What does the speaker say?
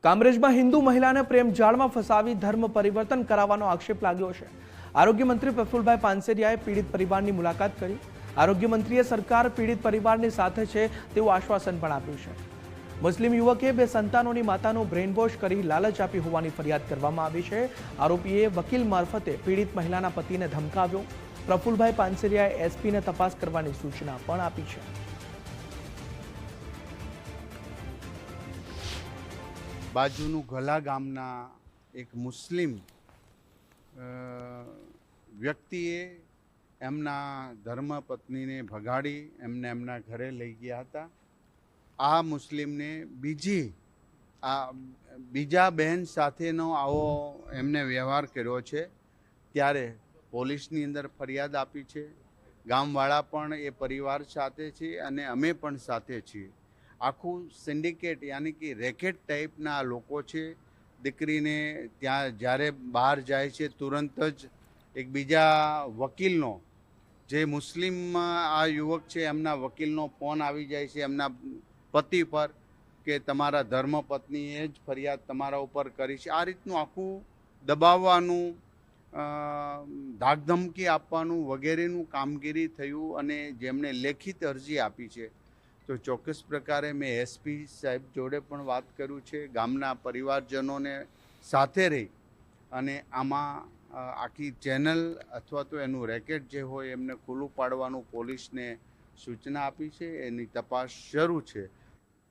કામરેજમાં હિન્દુ મહિલાને પ્રેમ જાળમાં ફસાવી ધર્મ પરિવર્તન કરાવવાનો આક્ષેપ લાગ્યો છે। આરોગ્ય મંત્રી પ્રફુલભાઈ પાનસેરિયાએ પીડિત પરિવારની મુલાકાત કરી। આરોગ્ય મંત્રીએ સરકાર પીડિત પરિવારની સાથે છે તેવું આશ્વાસન પણ આપ્યું છે। મુસ્લિમ યુવકે 2 સંતાનોની માતાનો બ્રેન વોશ કરી લાલચ આપી હોવાની ફરિયાદ કરવામાં આવી છે। આરોપીએ વકીલ મારફતે પીડિત મહિલાના પતિને ધમકાવ્યો। પ્રફુલભાઈ પાનસેરિયાએ એસપીને તપાસ કરવાની સૂચના પણ આપી છે। બાજુનું ગલા ગામના એક મુસ્લિમ વ્યક્તિએ એમના ધર્મપત્નીને ભગાડી એમને એમના ઘરે લઈ ગયા હતા। આ મુસ્લિમને બીજા બહેન સાથેનો આવો એમને વ્યવહાર કર્યો છે, ત્યારે પોલીસની અંદર ફરિયાદ આપી છે। ગામવાળા પણ એ પરિવાર સાથે છે અને અમે પણ સાથે છીએ। આખું સિન્ડિકેટ યાની કે રેકેટ ટાઈપના લોકો છે। દીકરીને ત્યાં જ્યારે બહાર જાય છે તુરંત જ એક બીજા વકીલનો, જે મુસ્લિમ આ યુવક છે એમના વકીલનો ફોન આવી જાય છે એમના પતિ પર કે તમારા ધર્મપત્નીએ જ ફરિયાદ તમારા ઉપર કરી છે। આ રીતનું આખું દબાવવાનું, ધાકધમકી આપવાનું વગેરેનું કામગીરી થયું અને જેમણે લેખિત અરજી આપી છે તો ચોક્કસ પ્રકારે મેં એસપી સાહેબ જોડે પણ વાત કર્યું છે। ગામના પરિવારજનોને સાથે રહી અને આમાં આખી ચેનલ અથવા તો એનું રેકેટ જે હોય એમને ખુલ્લું પાડવાનું પોલીસને સૂચના આપી છે। એની તપાસ શરૂ છે।